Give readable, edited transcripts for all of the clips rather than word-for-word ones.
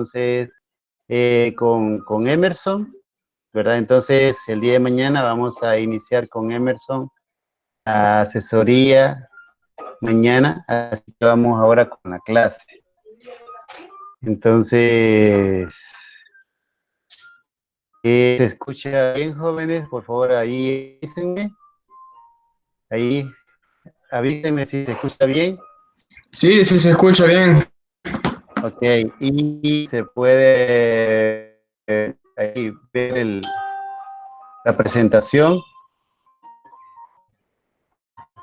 entonces con Emerson, ¿verdad? Entonces el día de mañana vamos a iniciar con Emerson a asesoría mañana, así que vamos ahora con la clase. Entonces, ¿se escucha bien, jóvenes? Por favor, ahí avísenme. Ahí, avísenme si se escucha bien. Sí, sí se escucha bien. Ok, y se puede ahí ver la presentación.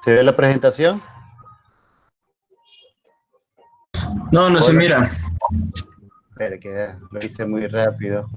¿Se ve la presentación? No, no se Hola. mira. Espera, que lo hice muy rápido.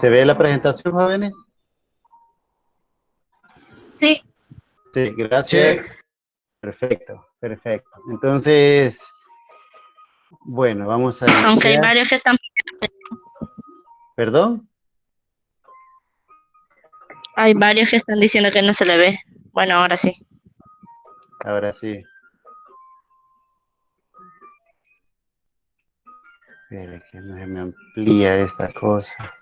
¿Se ve la presentación, jóvenes? Sí. Sí, Sí. gracias. Perfecto, perfecto. Entonces, bueno, vamos a Aunque hay iniciar. varios que están... ¿Perdón? Hay varios que están diciendo que no se le ve. Bueno, ahora sí. Ahora sí. Espera, que no se me amplía esta cosa.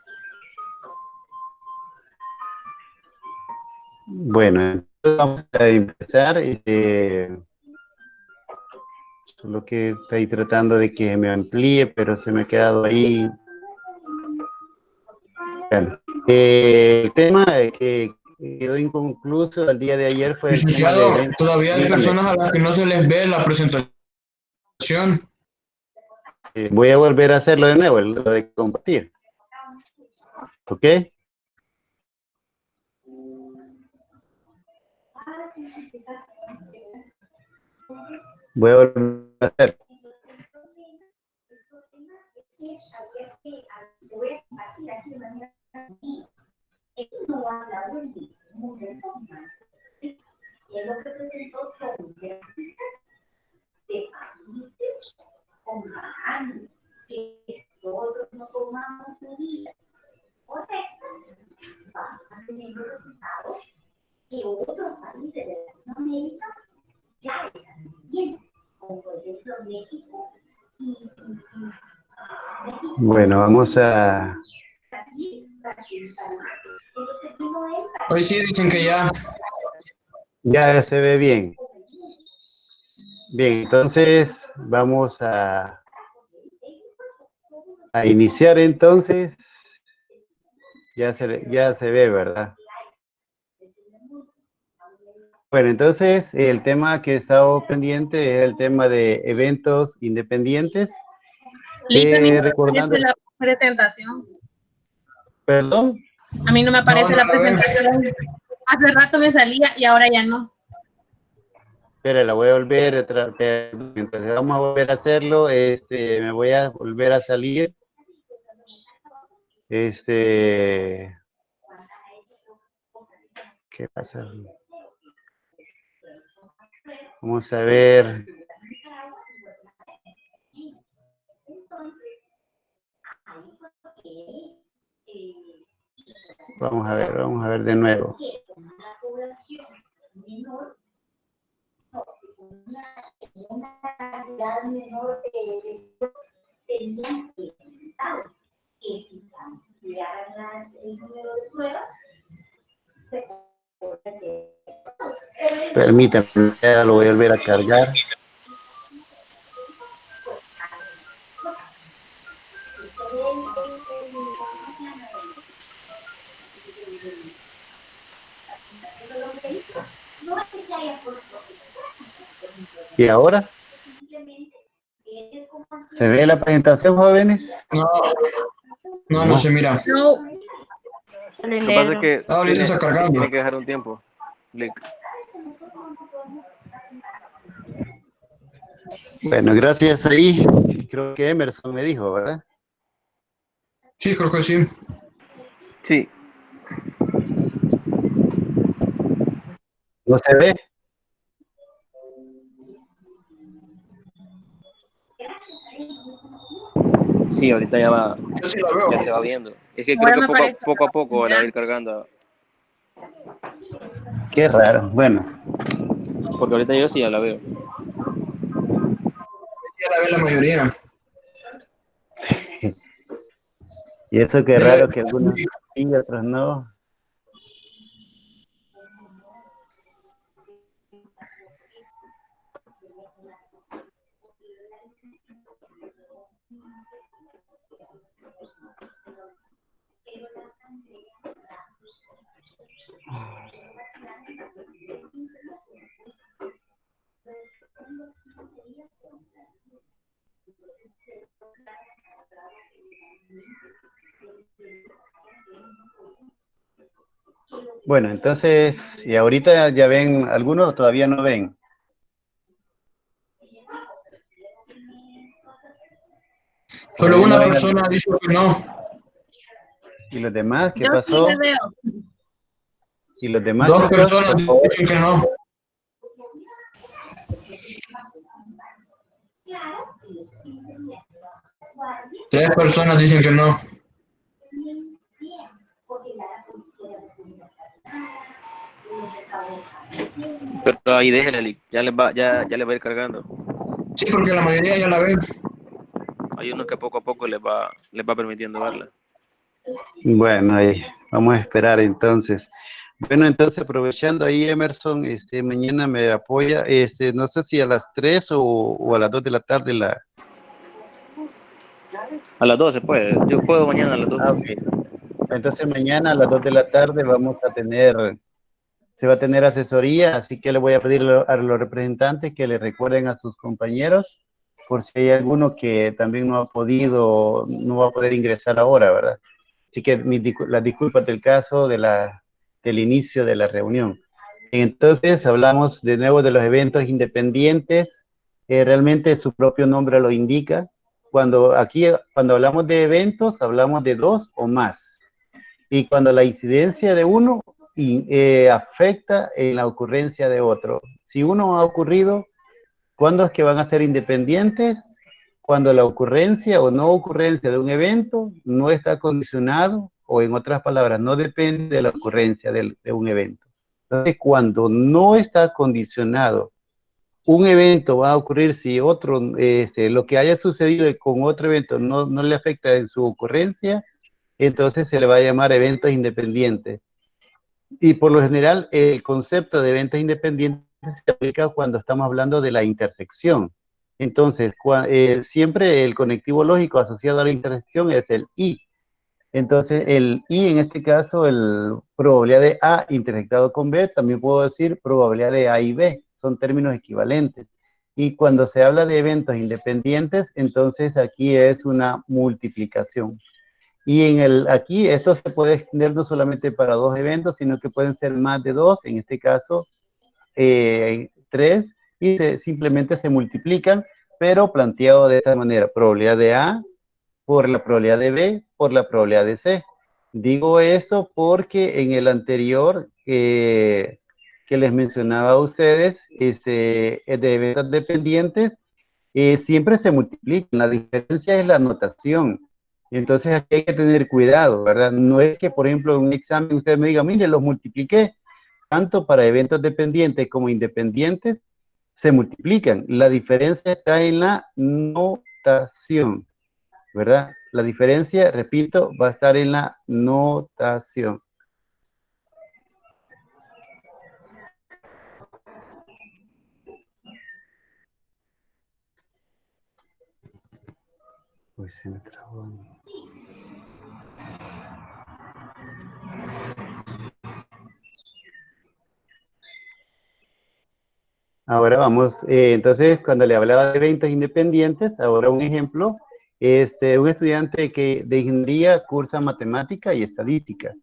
Bueno, entonces vamos a empezar. Solo que estoy tratando de que me amplíe, pero se me ha quedado ahí. Bueno, el tema que quedó inconcluso el día de ayer fue el tema de Licenciado, eventos. todavía hay Dígame, personas a las que no se les ve la presentación. voy a volver a hacerlo de nuevo, lo de compartir. ¿Ok? Voy a volver a hacerlo. Bueno, vamos a... Hoy sí dicen que ya. Ya se ve bien. Bien, entonces vamos a iniciar entonces. Ya se ve, ¿verdad? Bueno, entonces el tema que estaba pendiente es el tema de eventos independientes. Listo, a mí no me Recordando... aparece la presentación. ¿Perdón? A mí no me aparece No la la veo. presentación. Hace rato me salía y ahora ya no. Espera, la voy a volver a entonces vamos a volver a hacerlo. Me voy a volver a salir. ¿Qué pasa? Vamos a ver. Vamos a ver de nuevo. Permítame, ya lo voy a volver a cargar. ¿Y ahora? ¿Se ve la presentación, jóvenes? No, no se mira. No. Lo que pasa es que Ahorita está cargando. tiene que dejar un tiempo. Bueno, gracias ahí. Creo que Emerson me dijo, ¿verdad? Sí, creo que sí. Sí, ¿No se ve? Sí, ahorita ya va, Yo sí la ya se veo. va viendo. Es que creo Ahora que me aparece poco a otra poco la va a oportunidad. ir cargando, Qué raro. Bueno, porque ahorita yo sí ya la veo. Ya la ve la mayoría. y eso qué Dele. raro que algunos sí y otros no. Bueno, entonces, y ahorita ya ven, algunos todavía no ven. Solo Todavía no una ven. persona ha dicho que no. ¿Y los demás qué Yo sí pasó? me veo. ¿Y los demás, Dos chicos? personas Por favor. dicen que no. Tres personas dicen que no. Pero ahí déjenle, ya les va a ir cargando. Sí, porque la mayoría ya la ve. Hay unos que poco a poco les va permitiendo verla. Bueno, ahí vamos a esperar entonces. Bueno, entonces aprovechando ahí, Emerson, mañana me apoya, no sé si a las 3 o a las 2 de la tarde A las 12 pues, yo puedo mañana a las 12. Ok. Entonces mañana a las 2 de la tarde se va a tener asesoría, así que le voy a pedir a los representantes que le recuerden a sus compañeros, por si hay alguno que también no va a poder ingresar ahora, ¿verdad? Así que las disculpas del caso del inicio de la reunión. Entonces hablamos de nuevo de los eventos independientes, realmente su propio nombre lo indica. Cuando hablamos de eventos, hablamos de dos o más. Y cuando la incidencia de uno afecta en la ocurrencia de otro. Si uno ha ocurrido, ¿cuándo es que van a ser independientes? Cuando la ocurrencia o no ocurrencia de un evento no está condicionado, o en otras palabras, no depende de la ocurrencia de un evento. Entonces, cuando no está condicionado, un evento va a ocurrir si lo que haya sucedido con otro evento no le afecta en su ocurrencia, entonces se le va a llamar eventos independientes. Y por lo general, el concepto de eventos independientes se aplica cuando estamos hablando de la intersección. Entonces, siempre el conectivo lógico asociado a la intersección es el I. Entonces, el I, en este caso, el probabilidad de A intersectado con B, también puedo decir probabilidad de A y B, son términos equivalentes. Y cuando se habla de eventos independientes, entonces aquí es una multiplicación. Y aquí esto se puede extender no solamente para dos eventos, sino que pueden ser más de dos, en este caso tres, y simplemente se multiplican, pero planteado de esta manera, probabilidad de A por la probabilidad de B por la probabilidad de C. Digo esto porque en el anterior que les mencionaba a ustedes, de eventos dependientes, siempre se multiplican, la diferencia es la notación. Entonces aquí hay que tener cuidado, ¿verdad? No es que, por ejemplo, en un examen usted me diga, mire, los multipliqué, tanto para eventos dependientes como independientes, se multiplican. La diferencia está en la notación, ¿verdad? La diferencia, repito, va a estar en la notación. Uy, se me trabó. Ahora vamos, entonces cuando le hablaba de eventos independientes, ahora un ejemplo, un estudiante de ingeniería cursa matemática y estadística.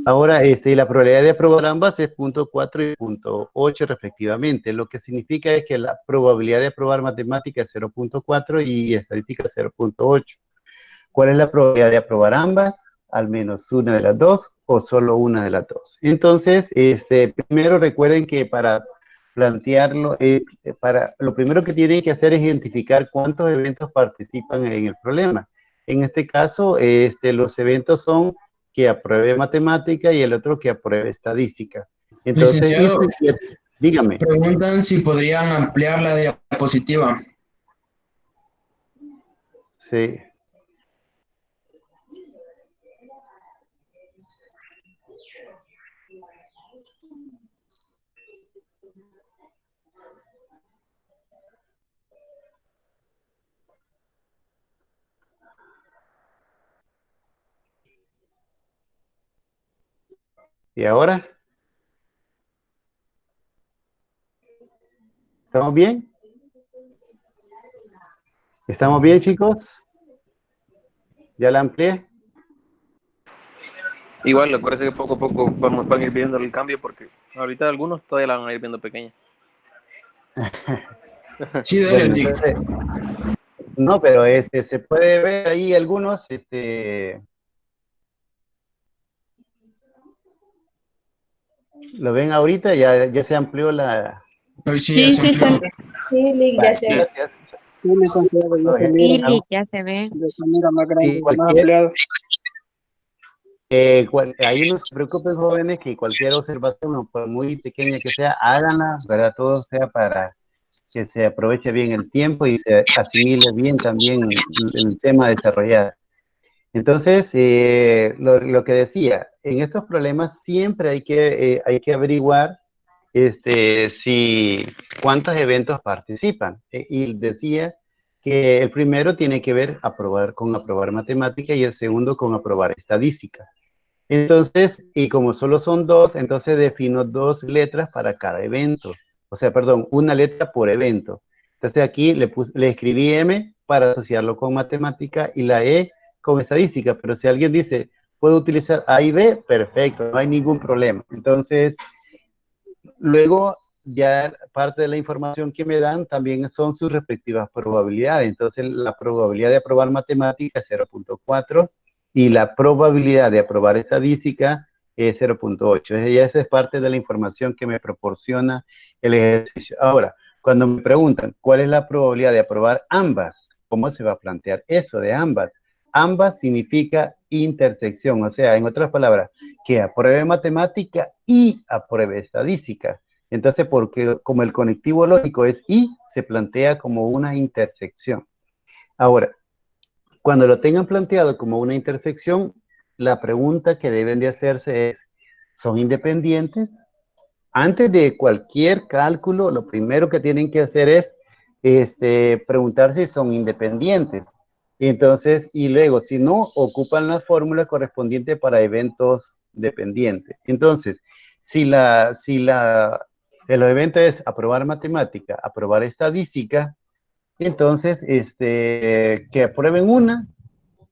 Ahora, la probabilidad de aprobar ambas es 0.4 y 0.8 respectivamente. Lo que significa es que la probabilidad de aprobar matemática es 0.4 y estadística 0.8. ¿Cuál es la probabilidad de aprobar ambas? Al menos una de las dos o solo una de las dos. Entonces, primero recuerden que para plantearlo, lo primero que tienen que hacer es identificar cuántos eventos participan en el problema. En este caso, los eventos son que apruebe matemática y el otro que apruebe estadística. Entonces, Licenciado, dígame. preguntan si podrían ampliar la diapositiva. Sí. ¿Y ahora? ¿Estamos bien? ¿Estamos bien, chicos? ¿Ya la amplié? Igual, me parece que poco a poco van a ir viendo el cambio porque ahorita algunos todavía la van a ir viendo pequeña. Sí, dale, Bueno, Nick. entonces, no, pero se puede ver ahí algunos, ¿lo ven ahorita? Ya se amplió la... Hoy sí ya Sí, se sí, amplió. Sí, Lick, ya se ve. Gracias. Sí, licenciado, ya se Ok. mira, sí, ya se ve. ya se mira más Sí, grande, más ampliado. ahí no se preocupen, jóvenes, que cualquier observación, por muy pequeña que sea, háganla, ¿verdad? Todo sea para que se aproveche bien el tiempo y se asimile bien también el tema desarrollado. Entonces, lo que decía, en estos problemas siempre hay que averiguar cuántos eventos participan. Y decía que el primero tiene que ver con aprobar matemática y el segundo con aprobar estadística. Entonces, y como solo son dos, entonces defino dos letras para cada evento. O sea, perdón, una letra por evento. Entonces aquí le escribí M para asociarlo con matemática y la E con estadística. Pero si alguien dice, puedo utilizar A y B, perfecto, no hay ningún problema. Entonces, luego ya parte de la información que me dan también son sus respectivas probabilidades. Entonces, la probabilidad de aprobar matemática es 0.4 y la probabilidad de aprobar estadística es 0.8. Esa es parte de la información que me proporciona el ejercicio. Ahora, cuando me preguntan cuál es la probabilidad de aprobar ambas, ¿cómo se va a plantear eso de ambas? Ambas significa intersección, o sea, en otras palabras, que apruebe matemática y apruebe estadística. Entonces, porque como el conectivo lógico es y, se plantea como una intersección. Ahora, cuando lo tengan planteado como una intersección, la pregunta que deben de hacerse es, ¿son independientes? Antes de cualquier cálculo, lo primero que tienen que hacer es preguntarse si son independientes. Entonces, y luego, si no, ocupan la fórmula correspondiente para eventos dependientes. Entonces, el evento es aprobar matemática, aprobar estadística, entonces, que aprueben una,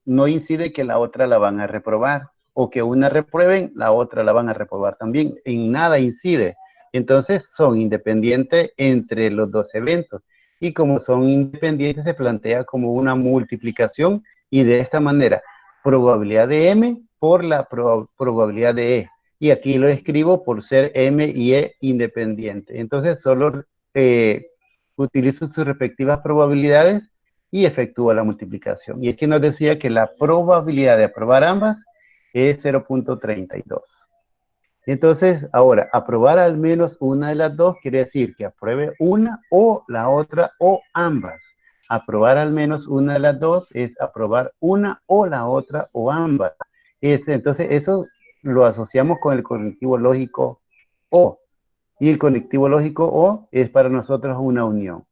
no incide que la otra la van a reprobar, o que una reprueben, la otra la van a reprobar también, en nada incide. Entonces son independientes entre los dos eventos, y como son independientes se plantea como una multiplicación, y de esta manera, probabilidad de M por la probabilidad de E, y aquí lo escribo por ser M y E independiente. Entonces solo utilizo sus respectivas probabilidades y efectúa la multiplicación. Y aquí nos decía que la probabilidad de aprobar ambas es 0.32. Entonces, ahora, aprobar al menos una de las dos quiere decir que apruebe una o la otra o ambas. Aprobar al menos una de las dos es aprobar una o la otra o ambas. Entonces, eso lo asociamos con el conectivo lógico o. Y el conectivo lógico o es para nosotros una unión.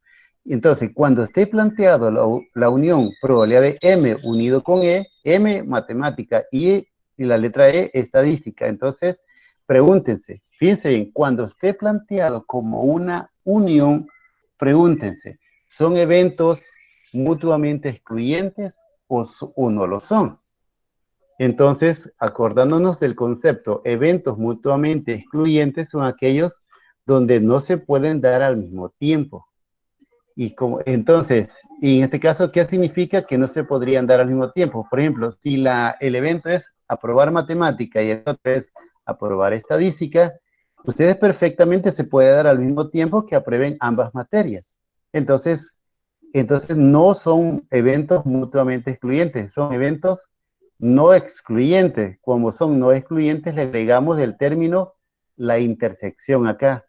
Entonces, cuando esté planteado la unión probabilidad de M unido con E, M matemática y la letra E estadística. Entonces, pregúntense, piensen, cuando esté planteado como una unión, pregúntense, ¿son eventos mutuamente excluyentes o no lo son? Entonces, acordándonos del concepto, eventos mutuamente excluyentes son aquellos donde no se pueden dar al mismo tiempo. Entonces, y en este caso, ¿qué significa que no se podrían dar al mismo tiempo? Por ejemplo, si el evento es aprobar matemática y el otro es aprobar estadística, ustedes perfectamente se puede dar al mismo tiempo que aprueben ambas materias. Entonces no son eventos mutuamente excluyentes, son eventos no excluyentes. Como son no excluyentes, le agregamos el término la intersección acá.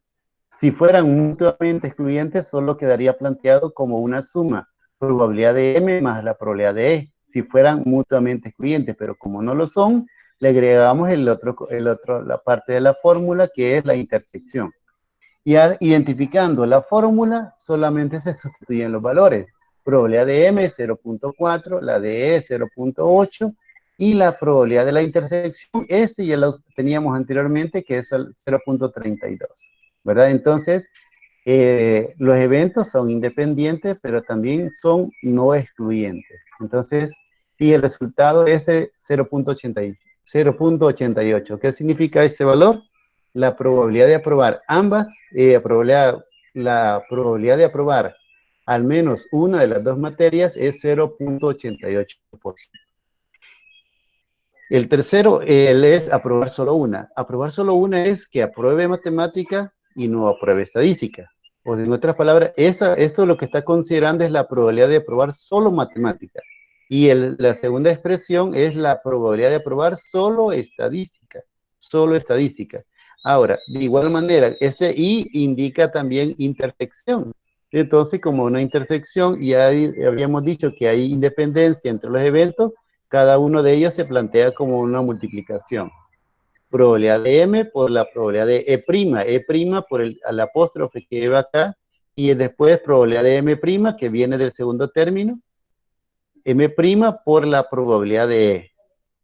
Si fueran mutuamente excluyentes, solo quedaría planteado como una suma, probabilidad de M más la probabilidad de E, si fueran mutuamente excluyentes, pero como no lo son, le agregamos la parte de la fórmula que es la intersección. Y identificando la fórmula, solamente se sustituyen los valores. Probabilidad de M es 0.4, la de E es 0.8, y la probabilidad de la intersección, este ya lo teníamos anteriormente, que es el 0.32. ¿Verdad? Entonces, los eventos son independientes, pero también son no excluyentes. Entonces, y el resultado es de 0.88. ¿Qué significa este valor? La probabilidad de aprobar ambas, la probabilidad de aprobar al menos una de las dos materias es 0.88%. El tercero, es aprobar solo una. Aprobar solo una es que apruebe matemática y no apruebe estadística. O en otras palabras, esto lo que está considerando es la probabilidad de aprobar solo matemática. Y la segunda expresión es la probabilidad de aprobar solo estadística. Solo estadística. Ahora, de igual manera, este I indica también intersección. Entonces, como una intersección, ya habíamos dicho que hay independencia entre los eventos, cada uno de ellos se plantea como una multiplicación. Probabilidad de M por la probabilidad de E' por el apóstrofe que lleva acá, y después probabilidad de M' que viene del segundo término, M' por la probabilidad de E.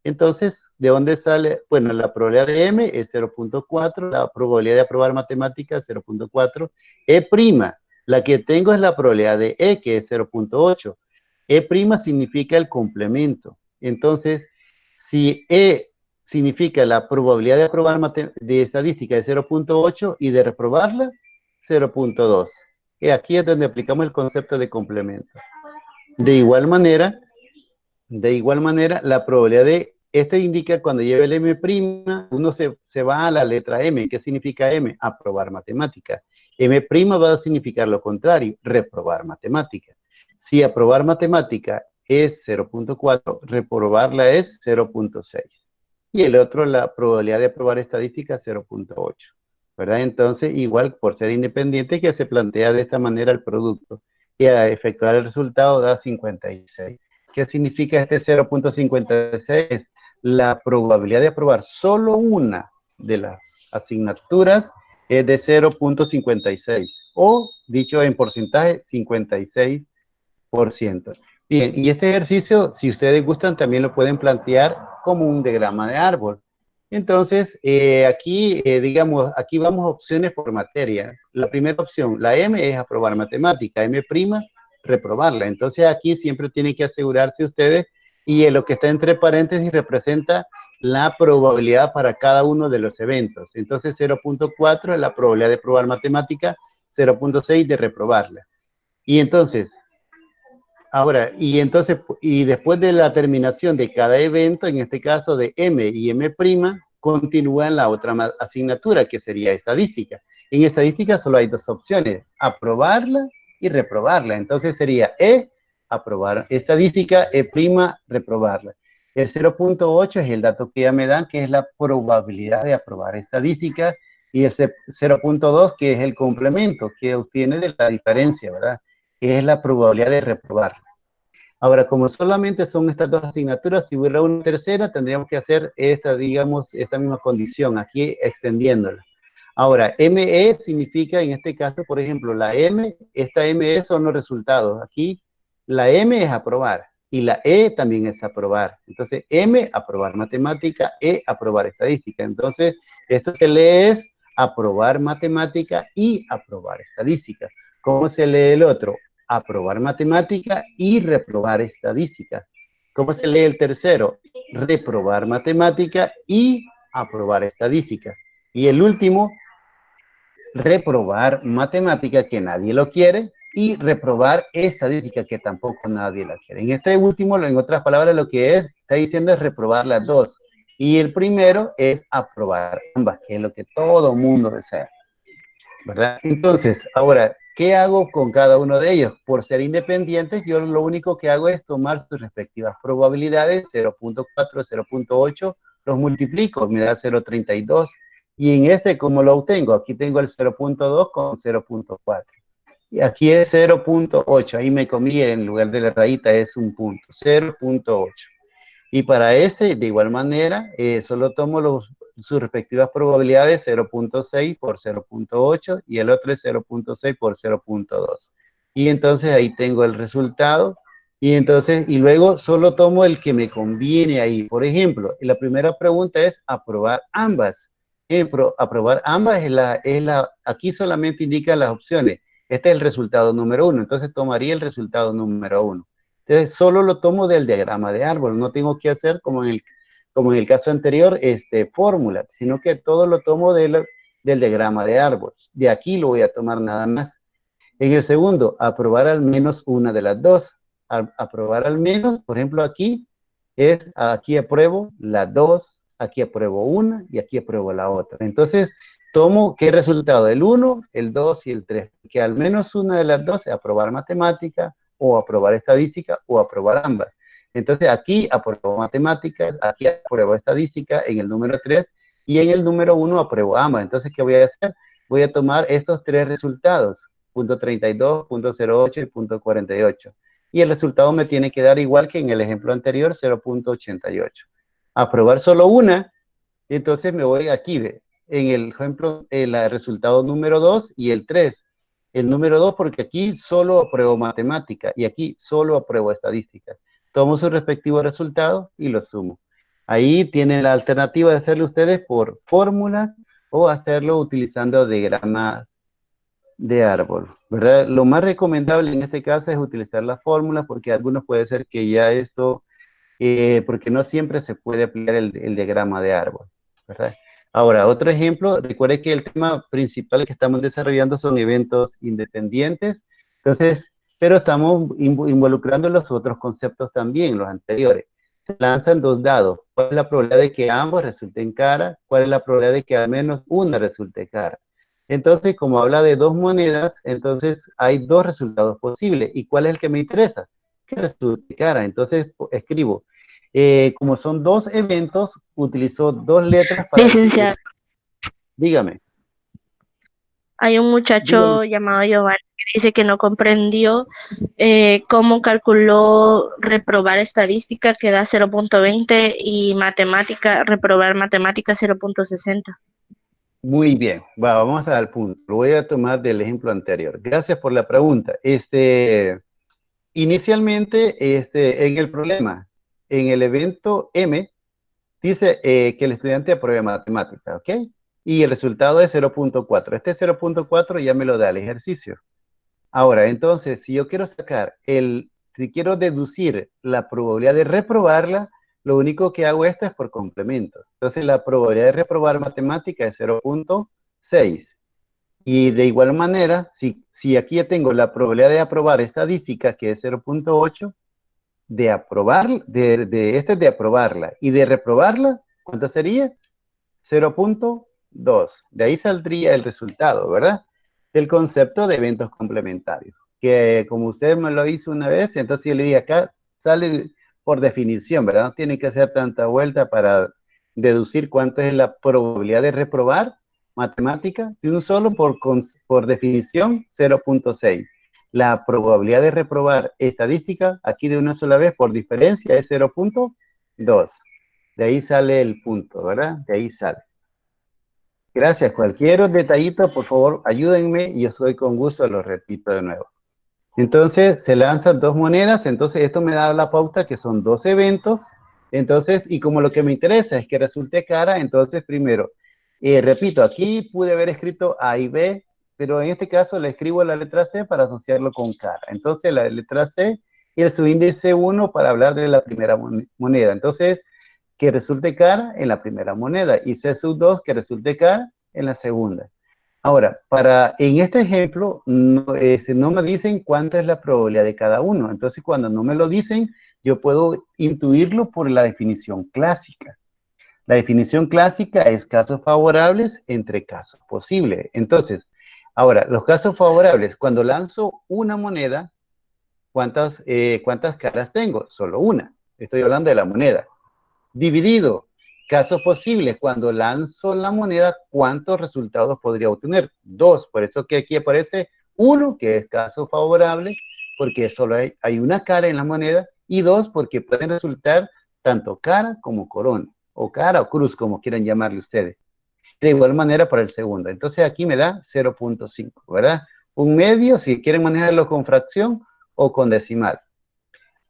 Entonces, ¿de dónde sale? Bueno, la probabilidad de M es 0.4, la probabilidad de aprobar matemática es 0.4, E', la que tengo es la probabilidad de E, que es 0.8. E' significa el complemento. Entonces, si E significa la probabilidad de aprobar de estadística de 0.8 y de reprobarla, 0.2. Y aquí es donde aplicamos el concepto de complemento. De igual manera, la probabilidad de, este indica cuando lleva el M', uno se va a la letra M. ¿Qué significa M? Aprobar matemática. M' va a significar lo contrario, reprobar matemática. Si aprobar matemática es 0.4, reprobarla es 0.6. Y el otro, la probabilidad de aprobar estadística, 0.8. ¿Verdad? Entonces, igual por ser independiente, que se plantea de esta manera el producto. Y a efectuar el resultado da 56. ¿Qué significa este 0.56? La probabilidad de aprobar solo una de las asignaturas es de 0.56. O, dicho en porcentaje, 56%. Bien, y este ejercicio, si ustedes gustan, también lo pueden plantear como un diagrama de árbol. Entonces, aquí, digamos, aquí vamos a opciones por materia. La primera opción, la M, es aprobar matemática, M', reprobarla. Entonces, aquí siempre tienen que asegurarse ustedes, y lo que está entre paréntesis representa la probabilidad para cada uno de los eventos. Entonces, 0.4 es la probabilidad de aprobar matemática, 0.6 de reprobarla. Y entonces, y después de la terminación de cada evento, en este caso de M y M', continúa en la otra asignatura, que sería estadística. En estadística solo hay dos opciones, aprobarla y reprobarla. Entonces sería E, aprobar estadística, E', reprobarla. El 0.8 es el dato que ya me dan, que es la probabilidad de aprobar estadística, y el 0.2, que es el complemento que obtiene de la diferencia, ¿verdad? Que es la probabilidad de reprobar. Ahora, como solamente son estas dos asignaturas, si hubiera una tercera, tendríamos que hacer esta, digamos, esta misma condición, aquí extendiéndola. Ahora, ME significa, en este caso, por ejemplo, la M, esta ME son los resultados. Aquí, la M es aprobar, y la E también es aprobar. Entonces, M, aprobar matemática, E, aprobar estadística. Entonces, esto se lee es aprobar matemática y aprobar estadística. ¿Cómo se lee el otro? Aprobar matemática y reprobar estadística. ¿Cómo se lee el tercero? reprobar matemática y aprobar estadística. Y el último, reprobar matemática, que nadie lo quiere, y reprobar estadística, que tampoco nadie la quiere. En este último, en otras palabras, lo que está diciendo es reprobar las dos. Y el primero es aprobar ambas, que es lo que todo mundo desea, ¿verdad? Entonces, ahora, ¿qué hago con cada uno de ellos? Por ser independientes, yo lo único que hago es tomar sus respectivas probabilidades, 0.4, 0.8, los multiplico, me da 0.32. Y en este, ¿cómo lo obtengo? Aquí tengo el 0.2 con 0.4. Y aquí es 0.8, ahí me comí, en lugar de la rayita es un punto, 0.8. Y para este, de igual manera, solo tomo sus respectivas probabilidades, 0.6 por 0.8 y el otro es 0.6 por 0.2. Y entonces ahí tengo el resultado. Y luego solo tomo el que me conviene ahí. Por ejemplo, la primera pregunta es aprobar ambas. Aprobar ambas aquí solamente indica las opciones. Este es el resultado número 1. Entonces tomaría el resultado número 1. Entonces, solo lo tomo del diagrama de árbol, no tengo que hacer como en el caso anterior, fórmula, sino que todo lo tomo del diagrama de árbol. De aquí lo voy a tomar nada más. En el segundo, aprobar al menos una de las dos. Aprobar al menos, por ejemplo, aquí apruebo la 2, aquí apruebo una y aquí apruebo la otra. Entonces, tomo ¿qué resultado? El 1, el 2 y el 3. Que al menos una de las dos es aprobar matemática, o aprobar estadística, o aprobar ambas. Entonces aquí apruebo matemáticas, aquí apruebo estadística, en el número 3, y en el número 1 apruebo ambas. Entonces, ¿qué voy a hacer? Voy a tomar estos tres resultados, punto 32, punto 08 y punto 48. Y el resultado me tiene que dar igual que en el ejemplo anterior, 0.88. Aprobar solo una, entonces me voy aquí, en el ejemplo, el resultado número 2 y el 3. El número 2 porque aquí solo apruebo matemática y aquí solo apruebo estadística. Tomo su respectivo resultado y lo sumo. Ahí tienen la alternativa de hacerlo ustedes por fórmulas o hacerlo utilizando diagramas de árbol, ¿verdad? Lo más recomendable en este caso es utilizar las fórmulas porque algunos puede ser que ya esto, porque no siempre se puede aplicar el diagrama de árbol, ¿verdad? Ahora, otro ejemplo, recuerde que el tema principal que estamos desarrollando son eventos independientes, entonces, pero estamos involucrando los otros conceptos también, los anteriores. Se lanzan dos dados. ¿Cuál es la probabilidad de que ambos resulten cara? ¿Cuál es la probabilidad de que al menos una resulte cara? Entonces, como habla de dos monedas, entonces hay dos resultados posibles. ¿Y cuál es el que me interesa? Que resulte cara. Entonces, escribo. Como son dos eventos, utilizo dos letras para... Licenciado, Dígame. hay un muchacho llamado Giovanni que dice que no comprendió cómo calculó reprobar estadística que da 0.20 y reprobar matemática 0.60. Muy bien, vamos al punto. Lo voy a tomar del ejemplo anterior. Gracias por la pregunta. Inicialmente, en el problema, en el evento M, dice que el estudiante apruebe matemática, ¿ok? Y el resultado es 0.4. Este 0.4 ya me lo da el ejercicio. Ahora, entonces, si yo quiero si quiero deducir la probabilidad de reprobarla, lo único que hago esto es por complemento. Entonces, la probabilidad de reprobar matemática es 0.6. Y de igual manera, si aquí ya tengo la probabilidad de aprobar estadística, que es 0.8, de aprobarla. Y de reprobarla, ¿cuánto sería? 0.2. De ahí saldría el resultado, ¿verdad? El concepto de eventos complementarios. Que como usted me lo hizo una vez, entonces yo le dije acá, sale por definición, ¿verdad? No tiene que hacer tanta vuelta para deducir cuánto es la probabilidad de reprobar matemática. De un solo, por definición, 0.6. La probabilidad de reprobar estadística, aquí de una sola vez, por diferencia, es 0.2. De ahí sale el punto, ¿verdad? De ahí sale. Gracias. Cualquier detallito, por favor, ayúdenme y yo soy con gusto, lo repito de nuevo. Entonces, se lanzan dos monedas, entonces esto me da la pauta que son dos eventos. Entonces, y como lo que me interesa es que resulte cara, entonces primero, repito, aquí pude haber escrito A y B, pero en este caso le escribo la letra C para asociarlo con cara. Entonces, la letra C y el subíndice 1 para hablar de la primera moneda. Entonces, que resulte cara en la primera moneda y C sub 2 que resulte cara en la segunda. Ahora, en este ejemplo, no me dicen cuánta es la probabilidad de cada uno. Entonces, cuando no me lo dicen, yo puedo intuirlo por la definición clásica. La definición clásica es casos favorables entre casos posibles. Entonces, ahora, los casos favorables, cuando lanzo una moneda, ¿cuántas caras tengo? Solo una. Estoy hablando de la moneda. Dividido, casos posibles, cuando lanzo la moneda, ¿cuántos resultados podría obtener? 2, por eso que aquí aparece 1, que es caso favorable, porque solo hay una cara en la moneda, y 2, porque pueden resultar tanto cara como corona, o cara o cruz, como quieran llamarle ustedes. De igual manera para el segundo. Entonces aquí me da 0.5, ¿verdad? Un medio, si quieren manejarlo con fracción o con decimal.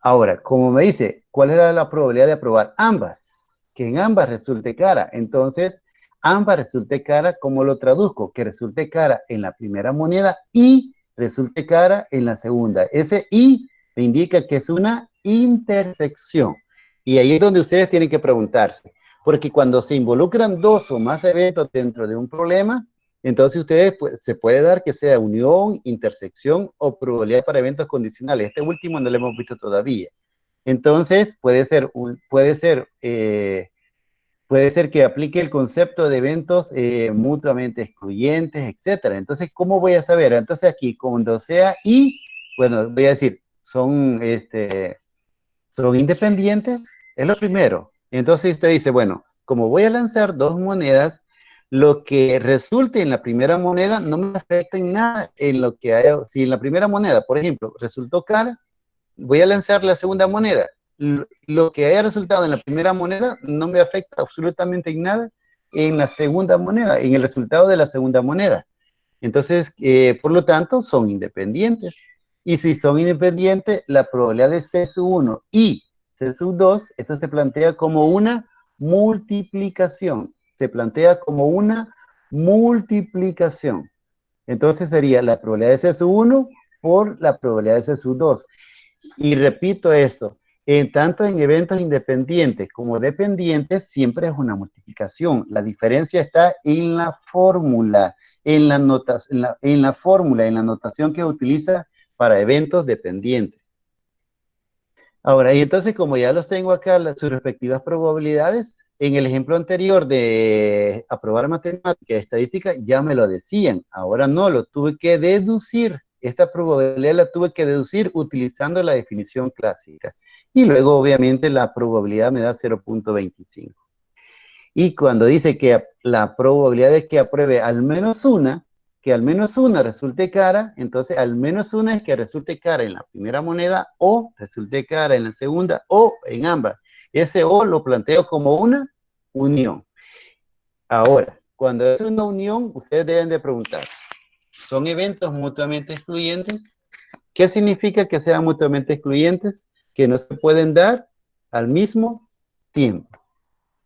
Ahora, como me dice, ¿cuál era la probabilidad de aprobar? Ambas, que en ambas resulte cara. Entonces, ambas resulte cara, ¿cómo lo traduzco? Que resulte cara en la primera moneda y resulte cara en la segunda. Ese y me indica que es una intersección. Y ahí es donde ustedes tienen que preguntarse. Porque cuando se involucran dos o más eventos dentro de un problema, entonces ustedes se puede dar que sea unión, intersección o probabilidad para eventos condicionales. Este último no lo hemos visto todavía. Entonces puede ser que aplique el concepto de eventos mutuamente excluyentes, etcétera. Entonces, ¿cómo voy a saber? Entonces aquí, cuando sea y, bueno, voy a decir, son independientes, es lo primero. Entonces usted dice, bueno, como voy a lanzar dos monedas, lo que resulte en la primera moneda no me afecta en nada en lo que haya. Si en la primera moneda, por ejemplo, resultó cara, voy a lanzar la segunda moneda. Lo que haya resultado en la primera moneda no me afecta absolutamente en nada en la segunda moneda, en el resultado de la segunda moneda. Entonces, por lo tanto, son independientes. Y si son independientes, la probabilidad de C sub 1 y C sub 2, esto se plantea como una multiplicación. Se plantea como una multiplicación. Entonces sería la probabilidad de C sub 1 por la probabilidad de C sub 2. Y repito esto, tanto en eventos independientes como dependientes, siempre es una multiplicación. La diferencia está en la fórmula, en la fórmula, en la notación que utiliza para eventos dependientes. Ahora, y entonces como ya los tengo acá, sus respectivas probabilidades, en el ejemplo anterior de aprobar matemática y estadística, ya me lo decían. Ahora no, lo tuve que deducir. Esta probabilidad la tuve que deducir utilizando la definición clásica. Y luego, obviamente, la probabilidad me da 0.25. Y cuando dice que la probabilidad de que apruebe al menos una, que al menos una resulte cara, entonces al menos una es que resulte cara en la primera moneda o resulte cara en la segunda o en ambas. Ese o lo planteo como una unión. Ahora, cuando es una unión, ustedes deben de preguntar, ¿son eventos mutuamente excluyentes? ¿Qué significa que sean mutuamente excluyentes? Que no se pueden dar al mismo tiempo.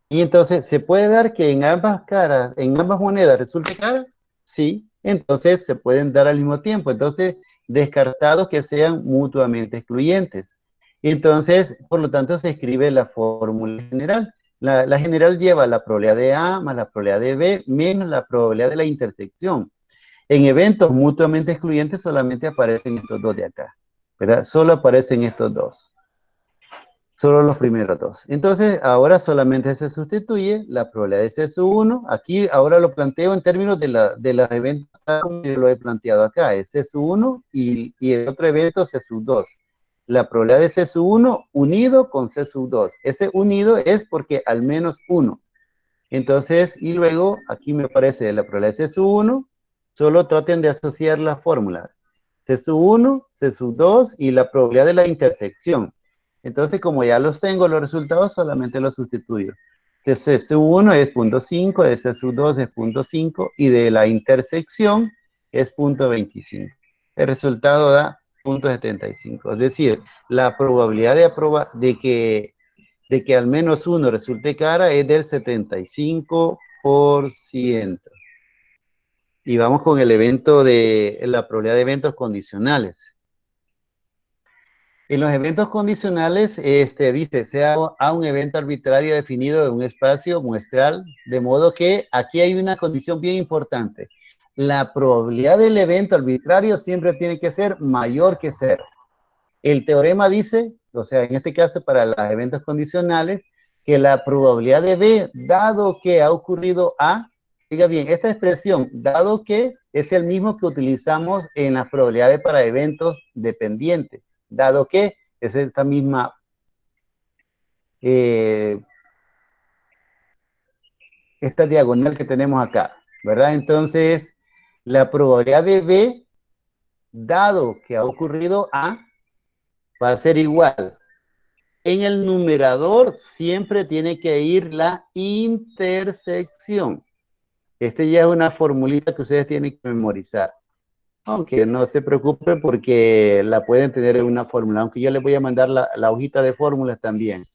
Y entonces, ¿se puede dar que en ambas caras, en ambas monedas resulte cara? Sí, entonces se pueden dar al mismo tiempo. Entonces, descartados que sean mutuamente excluyentes. Entonces, por lo tanto, se escribe la fórmula general. La general lleva la probabilidad de A más la probabilidad de B menos la probabilidad de la intersección. En eventos mutuamente excluyentes solamente aparecen estos dos de acá, ¿verdad? Solo aparecen estos dos. Solo los primeros dos. Entonces, ahora solamente se sustituye la probabilidad de C sub 1. Aquí ahora lo planteo en términos de los eventos como yo lo he planteado acá. Es C sub 1 y el otro evento C sub 2. La probabilidad de C sub 1 unido con C sub 2. Ese unido es porque al menos uno. Entonces, y luego aquí me aparece la probabilidad de C sub 1. Solo traten de asociar la fórmula. C sub 1, C sub 2 y la probabilidad de la intersección. Entonces, como ya los tengo los resultados, solamente los sustituyo. De C sub 1 es 0.5, de C sub 2 es 0.5 y de la intersección es 0.25. El resultado da 0.75. Es decir, la probabilidad de que al menos uno resulte cara es del 75%. Y vamos con el evento de la probabilidad de eventos condicionales. En los eventos condicionales, dice, sea a un evento arbitrario definido en un espacio muestral, de modo que aquí hay una condición bien importante. La probabilidad del evento arbitrario siempre tiene que ser mayor que 0. El teorema dice, o sea, en este caso para los eventos condicionales, que la probabilidad de B, dado que ha ocurrido A, diga bien, esta expresión, dado que, es el mismo que utilizamos en las probabilidades para eventos dependientes. Dado que es esta misma esta diagonal que tenemos acá, ¿verdad? Entonces, la probabilidad de B, dado que ha ocurrido A, va a ser igual. En el numerador siempre tiene que ir la intersección. Este ya es una formulita que ustedes tienen que memorizar. Aunque no se preocupen porque la pueden tener en una fórmula, aunque yo les voy a mandar la hojita de fórmulas también.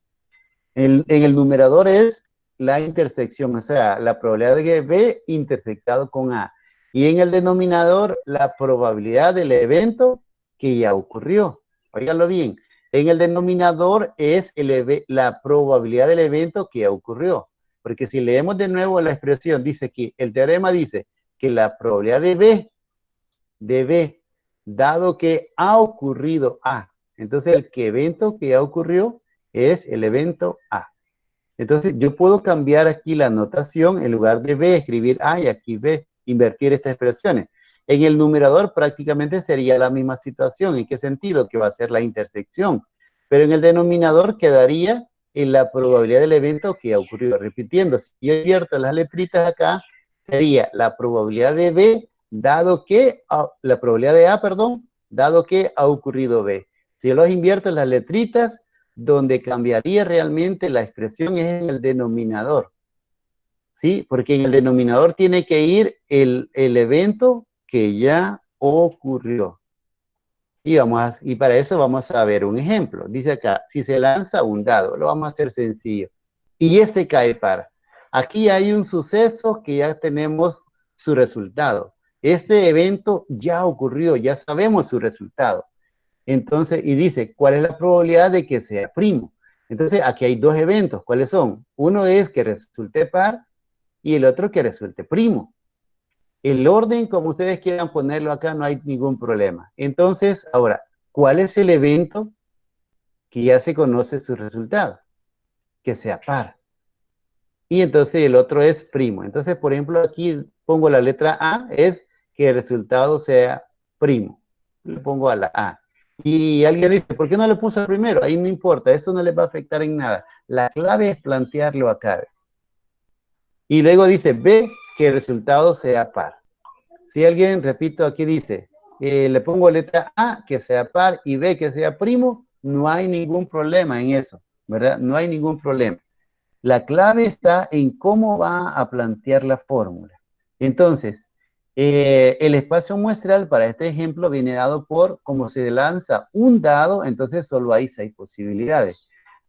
En el numerador es la intersección, o sea, la probabilidad de que B intersectado con A. Y en el denominador, la probabilidad del evento que ya ocurrió. Óiganlo bien. En el denominador es la probabilidad del evento que ya ocurrió. Porque si leemos de nuevo la expresión, dice aquí, el teorema dice que la probabilidad de B, dado que ha ocurrido A. Entonces, el evento que ya ocurrió es el evento A. Entonces, yo puedo cambiar aquí la notación, en lugar de B, escribir A y aquí B, invertir estas expresiones. En el numerador prácticamente sería la misma situación. ¿En qué sentido? Que va a ser la intersección. Pero en el denominador quedaría en la probabilidad del evento que ha ocurrido. Repitiendo, si yo invierto las letritas acá, sería la probabilidad de B, dado que, la probabilidad de A, perdón, dado que ha ocurrido B. Si yo los invierto en las letritas, donde cambiaría realmente la expresión es en el denominador. ¿Sí? Porque en el denominador tiene que ir el evento que ya ocurrió. Y para eso vamos a ver un ejemplo. Dice acá, si se lanza un dado, lo vamos a hacer sencillo. Y este cae par. Aquí hay un suceso que ya tenemos su resultado. Este evento ya ocurrió, ya sabemos su resultado. Entonces, y dice, ¿cuál es la probabilidad de que sea primo? Entonces, aquí hay dos eventos. ¿Cuáles son? Uno es que resulte par y el otro que resulte primo. El orden, como ustedes quieran ponerlo acá, no hay ningún problema. Entonces, ahora, ¿cuál es el evento que ya se conoce su resultado? Que sea par. Y entonces el otro es primo. Entonces, por ejemplo, aquí pongo la letra A, es que el resultado sea primo. Le pongo a la A. Y alguien dice, ¿por qué no le puso primero? Ahí no importa, eso no les va a afectar en nada. La clave es plantearlo acá. Y luego dice B, que el resultado sea par. Si alguien, repito, aquí dice, le pongo letra A, que sea par, y B, que sea primo, no hay ningún problema en eso, ¿verdad? No hay ningún problema. La clave está en cómo va a plantear la fórmula. Entonces, el espacio muestral para este ejemplo viene dado por, como se lanza un dado, entonces solo hay 6 posibilidades.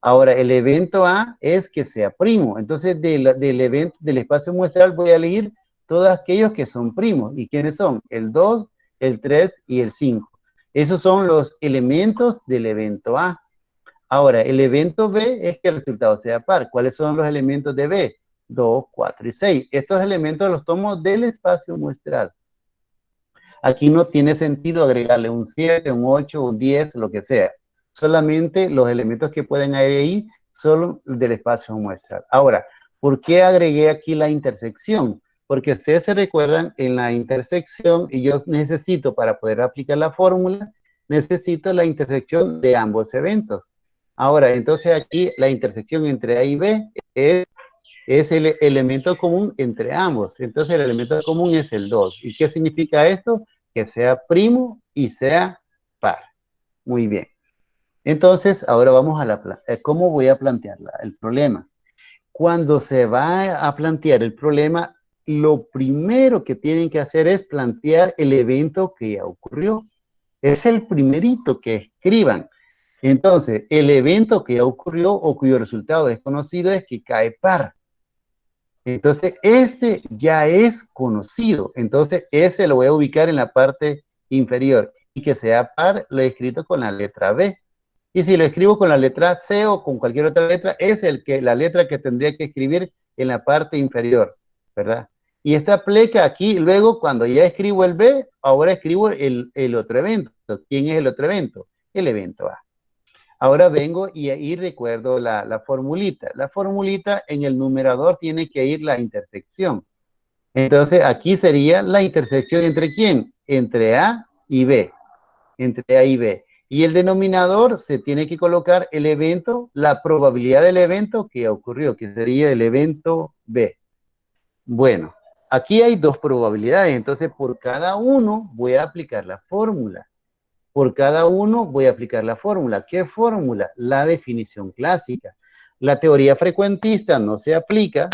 Ahora, el evento A es que sea primo. Entonces, del espacio muestral voy a elegir todos aquellos que son primos. ¿Y quiénes son? El 2, el 3 y el 5. Esos son los elementos del evento A. Ahora, el evento B es que el resultado sea par. ¿Cuáles son los elementos de B? 2, 4 y 6. Estos elementos los tomo del espacio muestral. Aquí no tiene sentido agregarle un 7, un 8, un 10, lo que sea. Solamente los elementos que pueden ir ahí son del espacio muestral. Ahora, ¿por qué agregué aquí la intersección? Porque ustedes se recuerdan en la intersección, y yo necesito para poder aplicar la fórmula, necesito la intersección de ambos eventos. Ahora, entonces aquí la intersección entre A y B es el elemento común entre ambos. Entonces el elemento común es el 2. ¿Y qué significa esto? Que sea primo y sea par. Muy bien. Entonces, ahora vamos a cómo voy a plantear el problema. Cuando se va a plantear el problema, lo primero que tienen que hacer es plantear el evento que ya ocurrió. Es el primerito que escriban. Entonces, el evento que ya ocurrió o cuyo resultado desconocido es que cae par. Entonces, este ya es conocido. Entonces, ese lo voy a ubicar en la parte inferior. Y que sea par, lo he escrito con la letra B. Y si lo escribo con la letra C o con cualquier otra letra, es la letra que tendría que escribir en la parte inferior, ¿verdad? Y esta aplica aquí, luego cuando ya escribo el B, ahora escribo el otro evento. ¿Quién es el otro evento? El evento A. Ahora vengo y ahí recuerdo la formulita. La formulita en el numerador tiene que ir la intersección. Entonces aquí sería la intersección entre ¿quién? Entre A y B. Entre A y B. Y el denominador se tiene que colocar el evento, la probabilidad del evento que ocurrió, que sería el evento B. Bueno, aquí hay dos probabilidades, entonces por cada uno voy a aplicar la fórmula. Por cada uno voy a aplicar la fórmula. ¿Qué fórmula? La definición clásica. La teoría frecuentista no se aplica,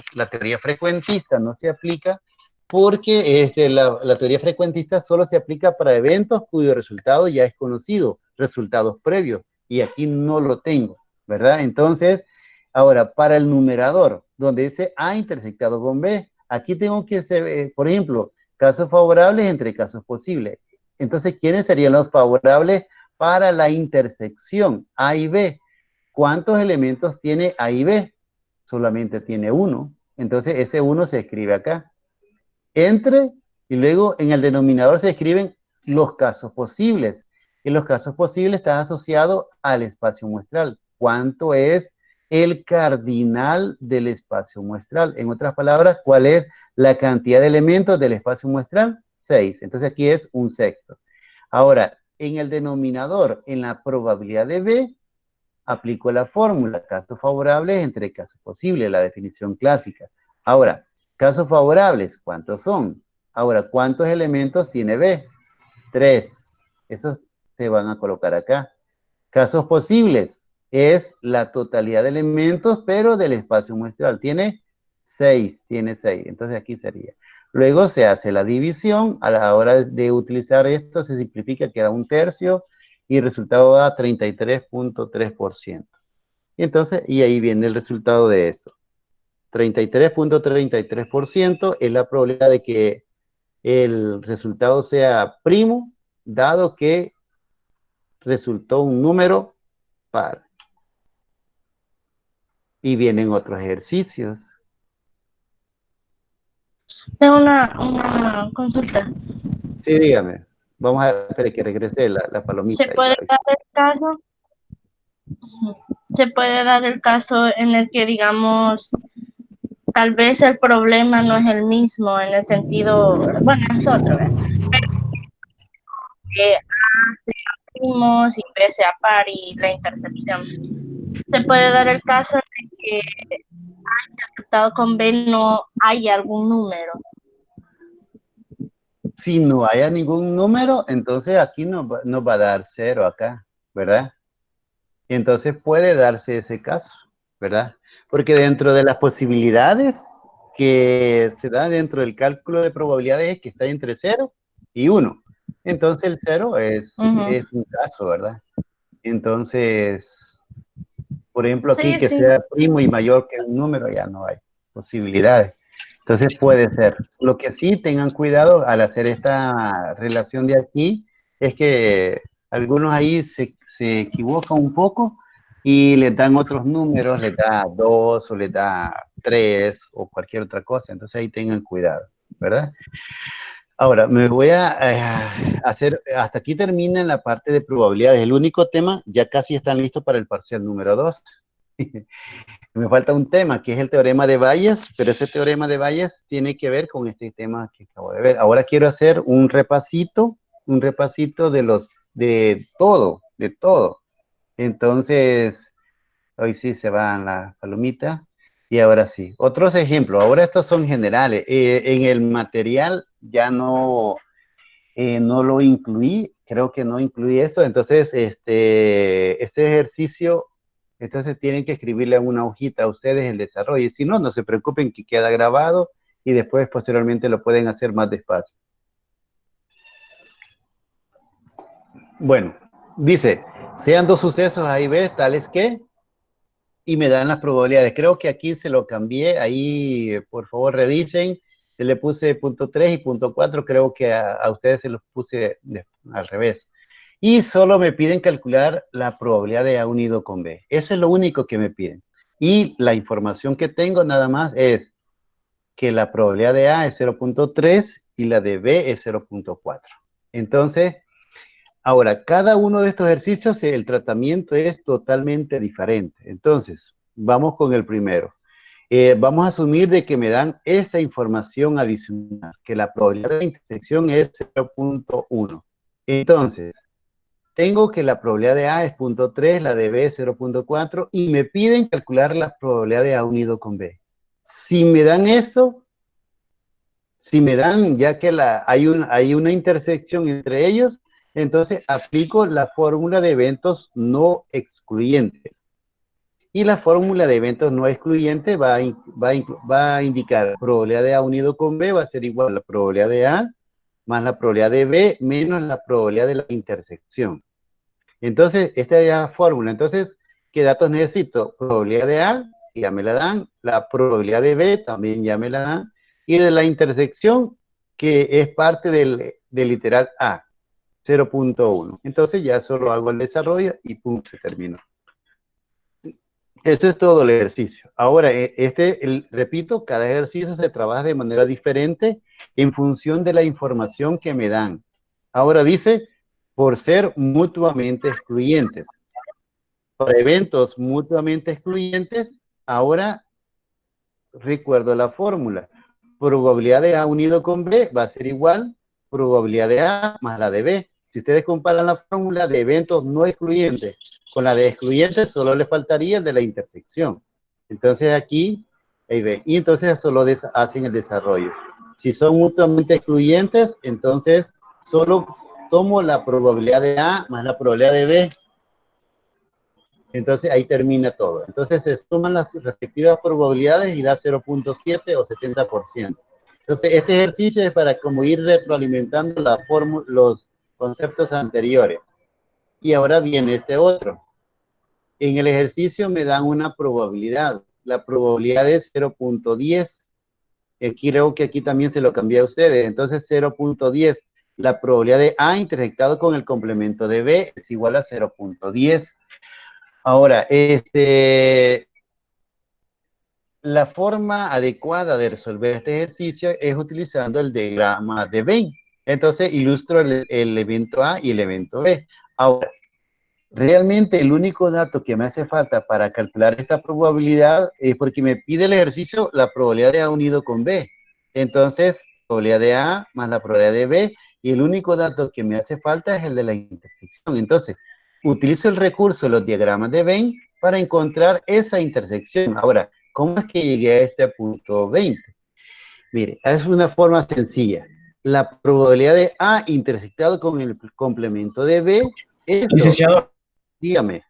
porque la teoría frecuentista solo se aplica para eventos cuyo resultado ya es conocido, resultados previos, y aquí no lo tengo, ¿verdad? Entonces, ahora, para el numerador, donde dice A intersectado con B, aquí tengo que, por ejemplo, casos favorables entre casos posibles. Entonces, ¿quiénes serían los favorables para la intersección A y B? ¿Cuántos elementos tiene A y B? Solamente tiene uno. Entonces, ese uno se escribe acá. Entre, y luego en el denominador se escriben los casos posibles. Y los casos posibles están asociados al espacio muestral. ¿Cuánto es el cardinal del espacio muestral? En otras palabras, ¿cuál es la cantidad de elementos del espacio muestral? 6. Entonces aquí es un sexto. Ahora, en el denominador, en la probabilidad de B, aplico la fórmula, casos favorables entre casos posibles, la definición clásica. Ahora, casos favorables, ¿cuántos son? Ahora, ¿cuántos elementos tiene B? 3. Esos se van a colocar acá. Casos posibles es la totalidad de elementos, pero del espacio muestral. Tiene 6, Entonces aquí sería. Luego se hace la división. A la hora de utilizar esto, se simplifica, queda un tercio y el resultado da 33.3%. Entonces, y ahí viene el resultado de eso. 33.33% es la probabilidad de que el resultado sea primo, dado que resultó un número par. Y vienen otros ejercicios. Tengo una consulta. Sí, dígame. Vamos a ver que regrese la palomita. ¿Se puede dar el caso? Se puede dar el caso en el que, digamos, tal vez el problema no es el mismo en el sentido, bueno, nosotros, que A sea primos y B sea par y la intercepción. Se puede dar el caso de que A interceptado con B no hay algún número. Si no haya ningún número, entonces aquí nos va a dar 0 acá, ¿verdad? Entonces puede darse ese caso, ¿verdad? Porque dentro de las posibilidades que se da dentro del cálculo de probabilidades es que está entre 0 y 1. Entonces el 0 es un caso, ¿verdad? Entonces, por ejemplo, aquí Sí, que sí. sea primo y mayor que un número, ya no hay posibilidades. Entonces puede ser. Lo que sí tengan cuidado al hacer esta relación de aquí es que algunos ahí se equivocan un poco y les dan otros números, les da 2 o les da 3 o cualquier otra cosa. Entonces ahí tengan cuidado, ¿verdad? Ahora, me voy a hacer, hasta aquí termina la parte de probabilidades. El único tema, ya casi están listos para el parcial número 2. Me falta un tema, que es el teorema de Bayes, pero ese teorema de Bayes tiene que ver con este tema que acabo de ver. Ahora quiero hacer un repasito de todo. Entonces, hoy sí se van las palomitas. Y ahora sí, otros ejemplos. Ahora estos son generales. En el material ya no lo incluí, creo que no incluí esto. Entonces, este ejercicio, entonces tienen que escribirle en una hojita a ustedes el desarrollo. Y si no, no se preocupen que queda grabado y después posteriormente lo pueden hacer más despacio. Bueno, dice, sean dos sucesos A y B tales que, y me dan las probabilidades. Creo que aquí se lo cambié, ahí por favor revisen. Yo le puse punto 3 y punto 4, creo que a ustedes se los puse al revés. Y solo me piden calcular la probabilidad de A unido con B. Eso es lo único que me piden. Y la información que tengo nada más es que la probabilidad de A es 0.3 y la de B es 0.4. Entonces, ahora, cada uno de estos ejercicios, el tratamiento es totalmente diferente. Entonces, vamos con el primero. Vamos a asumir de que me dan esta información adicional, que la probabilidad de intersección es 0.1. Entonces, tengo que la probabilidad de A es 0.3, la de B es 0.4 y me piden calcular la probabilidad de A unido con B. Si me dan esto, si me dan ya que hay una intersección entre ellos, entonces aplico la fórmula de eventos no excluyentes. Y la fórmula de eventos no excluyentes va a indicar probabilidad de A unido con B va a ser igual a la probabilidad de A más la probabilidad de B menos la probabilidad de la intersección. Entonces, esta es la fórmula. Entonces, ¿qué datos necesito? Probabilidad de A, ya me la dan. La probabilidad de B también ya me la dan. Y de la intersección, que es parte del literal A, 0.1. Entonces, ya solo hago el desarrollo y pum, se terminó. Eso es todo el ejercicio. Ahora, repito, cada ejercicio se trabaja de manera diferente en función de la información que me dan. Ahora dice, por ser mutuamente excluyentes. Para eventos mutuamente excluyentes, ahora recuerdo la fórmula. Probabilidad de A unido con B va a ser igual probabilidad de A más la de B. Si ustedes comparan la fórmula de eventos no excluyentes con la de excluyentes, solo le faltaría el de la intersección. Entonces aquí, ahí ve, y entonces solo hacen el desarrollo. Si son mutuamente excluyentes, entonces solo tomo la probabilidad de A más la probabilidad de B. Entonces ahí termina todo. Entonces se suman las respectivas probabilidades y da 0.7 o 70%. Entonces este ejercicio es para como ir retroalimentando los conceptos anteriores. Y ahora viene este otro. En el ejercicio me dan una probabilidad. La probabilidad es 0.10. Creo que aquí también se lo cambié a ustedes. Entonces 0.10. La probabilidad de A intersectado con el complemento de B es igual a 0.10. Ahora, la forma adecuada de resolver este ejercicio es utilizando el diagrama de Venn. Entonces, ilustro el evento A y el evento B. Ahora, realmente el único dato que me hace falta para calcular esta probabilidad es porque me pide el ejercicio la probabilidad de A unido con B. Entonces, probabilidad de A más la probabilidad de B, y el único dato que me hace falta es el de la intersección. Entonces, utilizo el recurso de los diagramas de Venn para encontrar esa intersección. Ahora, ¿cómo es que llegué a este punto 20? Mire, es una forma sencilla. La probabilidad de A intersectado con el complemento de B es... Licenciado. Dígame.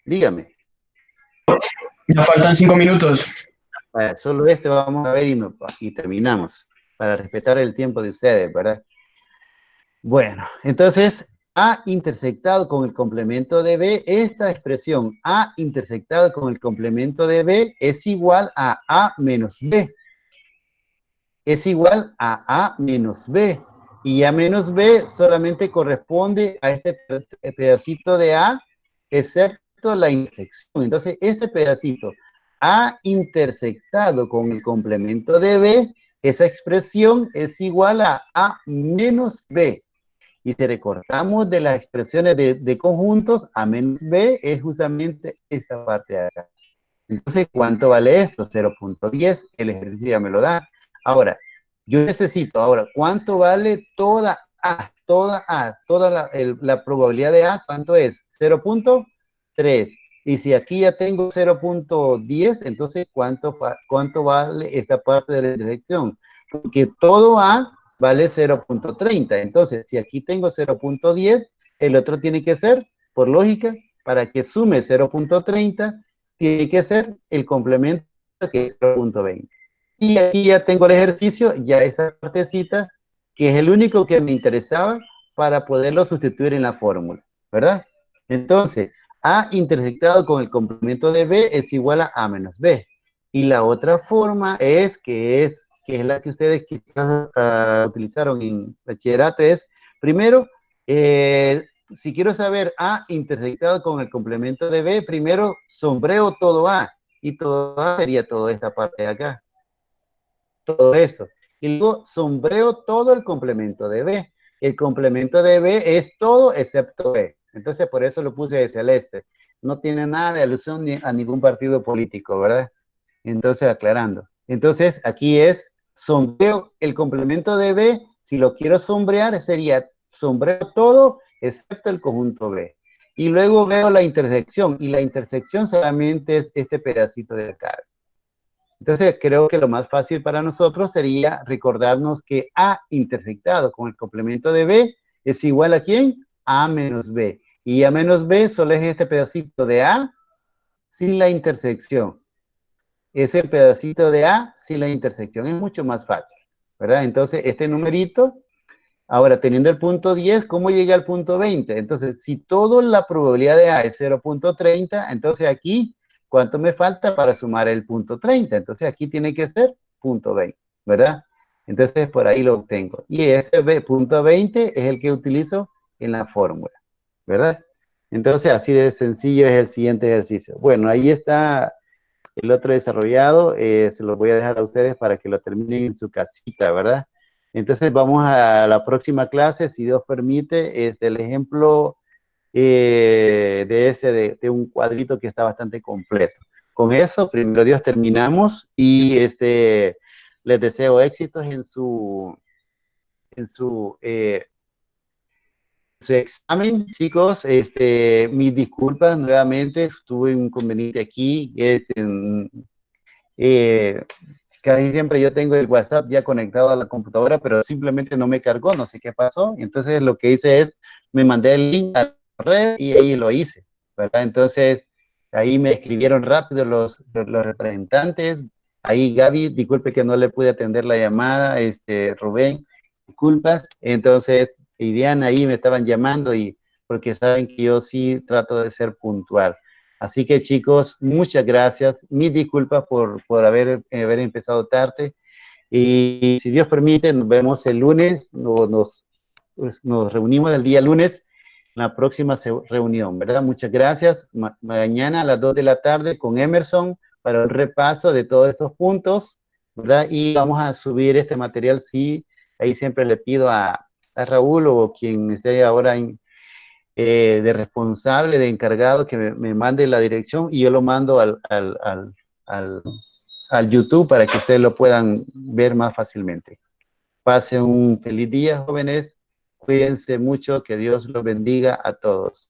Dígame. Ya faltan 5 minutos. Solo vamos a ver y terminamos, para respetar el tiempo de ustedes, ¿verdad? Bueno, entonces, A intersectado con el complemento de B, esta expresión A intersectado con el complemento de B es igual a A menos B. Es igual a A menos B. Y A menos B solamente corresponde a este pedacito de A, excepto la intersección. Entonces, este pedacito A intersectado con el complemento de B, esa expresión es igual a A menos B. Y si recortamos de las expresiones de conjuntos, A menos B es justamente esa parte de acá. Entonces, ¿cuánto vale esto? 0.10, el ejercicio ya me lo da. Ahora, yo necesito, ¿cuánto vale toda A? Toda la probabilidad de A, ¿cuánto es? 0.3. Y si aquí ya tengo 0.10, entonces, ¿cuánto vale esta parte de la intersección? Porque todo A vale 0.30. Entonces, si aquí tengo 0.10, el otro tiene que ser, por lógica, para que sume 0.30, tiene que ser el complemento que es 0.20. Y aquí ya tengo el ejercicio, ya esa partecita, que es el único que me interesaba para poderlo sustituir en la fórmula, ¿verdad? Entonces, A intersectado con el complemento de B es igual a A menos B. Y la otra forma que es la que ustedes quizás utilizaron en bachillerato, es, primero, Si quiero saber A intersectado con el complemento de B, primero sombreo todo A, y todo A sería toda esta parte de acá. Todo eso. Y luego sombreo todo el complemento de B. El complemento de B es todo excepto B. Entonces, por eso lo puse de celeste. No tiene nada de alusión a ningún partido político, ¿verdad? Entonces, aclarando. Entonces, aquí es sombreo el complemento de B. Si lo quiero sombrear, sería sombreo todo excepto el conjunto B. Y luego veo la intersección. Y la intersección solamente es este pedacito de acá. Entonces, creo que lo más fácil para nosotros sería recordarnos que A intersectado con el complemento de B es igual a ¿quién? A menos B. Y A menos B solo es este pedacito de A sin la intersección. Es el pedacito de A sin la intersección. Es mucho más fácil, ¿verdad? Entonces, este numerito, ahora teniendo el punto 10, ¿cómo llega al punto 20? Entonces, si toda la probabilidad de A es 0.30, entonces aquí, ¿cuánto me falta para sumar el punto 30? Entonces, aquí tiene que ser punto 20, ¿verdad? Entonces, por ahí lo obtengo. Y ese punto 20 es el que utilizo en la fórmula, ¿verdad? Entonces, así de sencillo es el siguiente ejercicio. Bueno, ahí está el otro desarrollado, se lo voy a dejar a ustedes para que lo terminen en su casita, ¿verdad? Entonces vamos a la próxima clase, si Dios permite, es el ejemplo de un cuadrito que está bastante completo. Con eso, primero Dios, terminamos y les deseo éxitos en su examen, chicos. Mis disculpas nuevamente, tuve un inconveniente aquí. Casi siempre yo tengo el WhatsApp ya conectado a la computadora, pero simplemente no me cargó, no sé qué pasó. Entonces lo que hice es, me mandé el link a la red y ahí lo hice, ¿verdad? Entonces ahí me escribieron rápido los representantes. Ahí Gaby, disculpe que no le pude atender la llamada, Rubén, disculpas. Entonces, y Diana ahí me estaban llamando y porque saben que yo sí trato de ser puntual. Así que chicos, muchas gracias. Mis disculpas por haber empezado tarde. Y si Dios permite, nos vemos el lunes, nos reunimos el día lunes, en la próxima reunión, ¿verdad? Muchas gracias. Mañana a las 2 de la tarde con Emerson para el repaso de todos estos puntos, ¿verdad? Y vamos a subir este material, sí. Ahí siempre le pido a Raúl o quien esté ahora de responsable, de encargado, que me mande la dirección y yo lo mando al YouTube para que ustedes lo puedan ver más fácilmente. Pasen un feliz día, jóvenes. Cuídense mucho, que Dios los bendiga a todos.